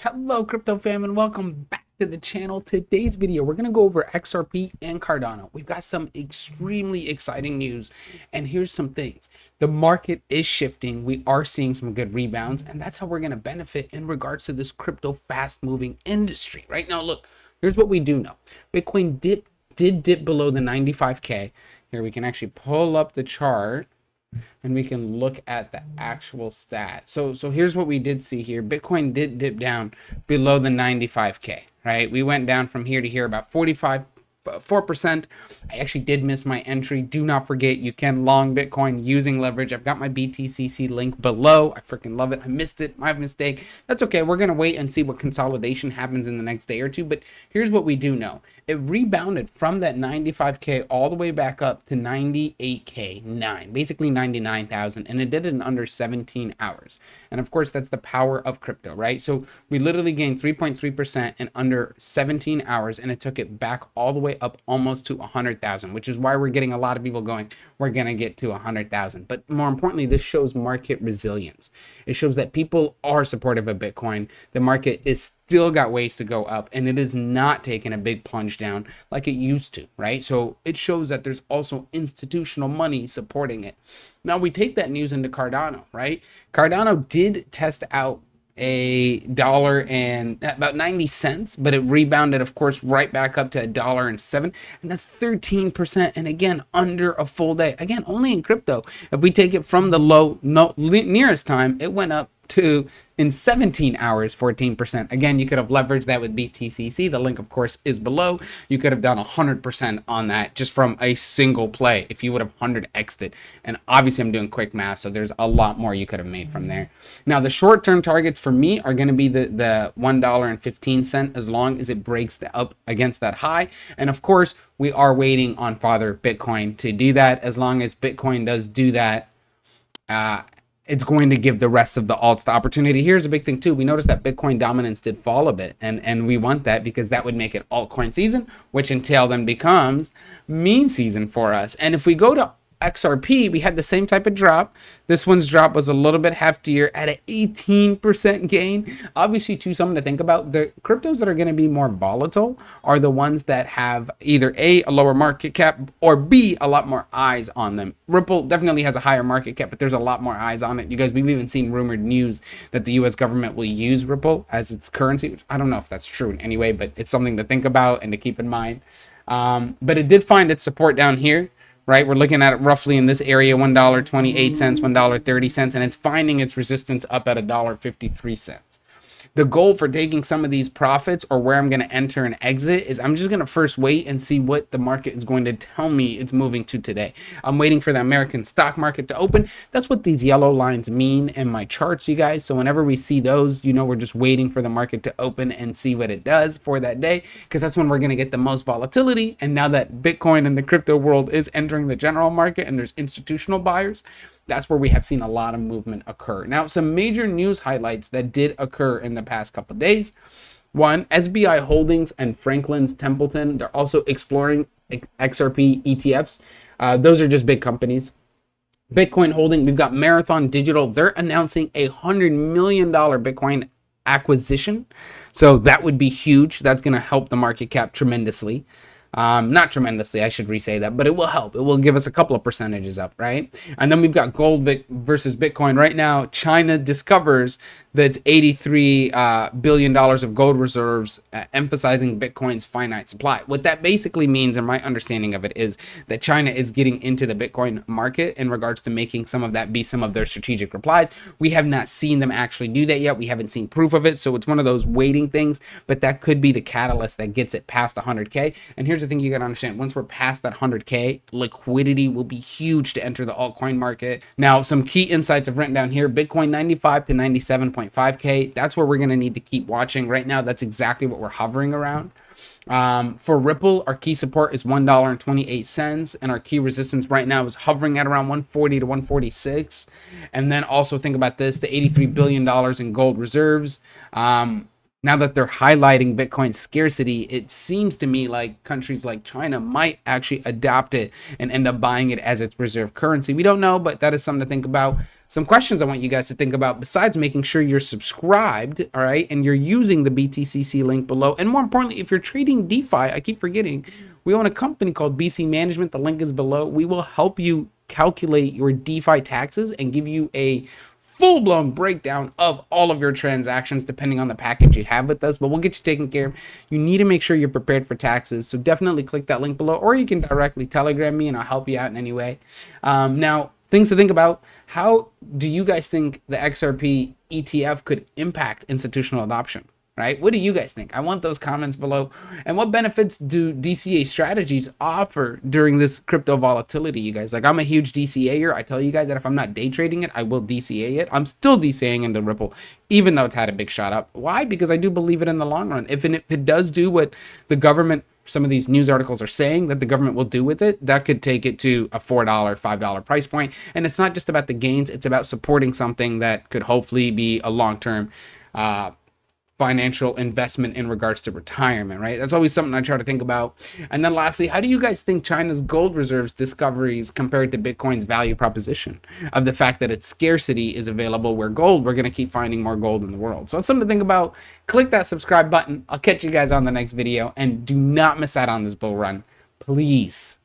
Hello crypto fam and welcome back to the channel. Today's video we're going to go over XRP and Cardano. We've got some extremely exciting news, and here's some things. The market is shifting. We are seeing some good rebounds, and that's how we're going to benefit in regards to this crypto fast moving industry. Right now, look, here's what we do know. Bitcoin did dip below the 95k. Here we can actually pull up the chart and we can look at the actual stat. So here's what we did see here. Bitcoin did dip down below the 95k, right? We went down from here to here about 4%. I actually did miss my entry. Do not forget, you can long Bitcoin using leverage. I've got my BTCC link below. I freaking love it. I missed it. My mistake. That's okay. We're going to wait and see what consolidation happens in the next day or two. But here's what we do know. It rebounded from that 95k all the way back up to 98k, basically 99,000, and it did it in under 17 hours. And of course, that's the power of crypto, right? So we literally gained 3.3% in under 17 hours, and it took it back all the way up almost to 100,000, which is why we're getting a lot of people going, we're going to get to 100,000. But more importantly, this shows market resilience. It shows that people are supportive of Bitcoin. The market is still got ways to go up, and it is not taking a big plunge down like it used to, right? So it shows that there's also institutional money supporting it. Now we take that news into Cardano, right? Cardano did test out $1 and about 90 cents, but it rebounded, of course, right back up to $1.07, and that's 13%. And again, under a full day. Again, only in crypto. If we take it from the low nearest time, it went up to in 17 hours 14%. Again, you could have leveraged that with BTCC. The link, of course, is below. You could have done 100% on that just from a single play if you would have 100x'd it. And obviously I'm doing quick math, so there's a lot more you could have made from there. Now the short-term targets for me are going to be the $1.15 as long as it breaks up against that high. And of course, we are waiting on Father Bitcoin to do that. As long as Bitcoin does do that, it's going to give the rest of the alts the opportunity. Here's a big thing too. We noticed that Bitcoin dominance did fall a bit, and we want that because that would make it altcoin season, which until then becomes meme season for us. And if we go to XRP, we had the same type of drop. This one's drop was a little bit heftier at an 18% gain. Obviously, too, something to think about. The cryptos that are going to be more volatile are the ones that have either A, a lower market cap, or B, a lot more eyes on them. Ripple definitely has a higher market cap, but there's a lot more eyes on it. You guys, we've even seen rumored news that the US government will use Ripple as its currency, which I don't know if that's true in any way, but it's something to think about and to keep in mind. But it did find its support down here. Right, we're looking at it roughly in this area, $1.28, $1.30, and it's finding its resistance up at $1.53. The goal for taking some of these profits, or where I'm going to enter and exit, is I'm just going to first wait and see what the market is going to tell me it's moving to today. I'm waiting for the American stock market to open. That's what these yellow lines mean in my charts, you guys. So whenever we see those, you know, we're just waiting for the market to open and see what it does for that day, because that's when we're going to get the most volatility. And now that Bitcoin and the crypto world is entering the general market and there's institutional buyers, that's where we have seen a lot of movement occur. Now, some major news highlights that did occur in the past couple of days. One, SBI Holdings and Franklin's Templeton, they're also exploring XRP ETFs. Those are just big companies. Bitcoin Holding, we've got Marathon Digital. They're announcing a $100 million Bitcoin acquisition. So that would be huge. That's going to help the market cap tremendously. Not tremendously, I should re-say that, but it will help. It will give us a couple of percentages up, right? And then we've got gold versus Bitcoin. Right now, China discovers that $83 billion of gold reserves, emphasizing Bitcoin's finite supply. What that basically means, and my understanding of it, is that China is getting into the Bitcoin market in regards to making some of that be some of their strategic replies. We have not seen them actually do that yet. We haven't seen proof of it, so it's one of those waiting things, but that could be the catalyst that gets it past 100K. And here's the thing you got to understand. Once we're past that 100K, liquidity will be huge to enter the altcoin market. Now, some key insights I've written down here. Bitcoin 95 to 97.5K. That's where we're going to need to keep watching. Right now, that's exactly what we're hovering around. For Ripple, our key support is $1.28, and our key resistance right now is hovering at around 140 to 146. And then also think about this, the $83 billion in gold reserves. Now that they're highlighting Bitcoin's scarcity, it seems to me like countries like China might actually adopt it and end up buying it as its reserve currency. We don't know, but that is something to think about. Some questions I want you guys to think about besides making sure you're subscribed, all right, and you're using the BTCC link below. And more importantly, if you're trading DeFi, I keep forgetting, we own a company called BC Management. The link is below. We will help you calculate your DeFi taxes and give you a full-blown breakdown of all of your transactions depending on the package you have with us, but we'll get you taken care of. You need to make sure you're prepared for taxes, so definitely click that link below, or you can directly telegram me and I'll help you out in any way. Now, things to think about: how do you guys think the XRP ETF could impact institutional adoption? Right? What do you guys think? I want those comments below. And what benefits do DCA strategies offer during this crypto volatility, you guys? Like, I'm a huge DCAer. I tell you guys that if I'm not day trading it, I will DCA it. I'm still DCAing into Ripple, even though it's had a big shot up. Why? Because I do believe it in the long run. If it does do what the government, some of these news articles are saying that the government will do with it, that could take it to a $4, $5 price point. And it's not just about the gains. It's about supporting something that could hopefully be a long-term financial investment in regards to retirement, right? That's always something I try to think about. And then lastly, how do you guys think China's gold reserves discoveries compared to Bitcoin's value proposition of the fact that its scarcity is available, where gold, we're going to keep finding more gold in the world? So it's something to think about. Click that subscribe button. I'll catch you guys on the next video, and do not miss out on this bull run, please.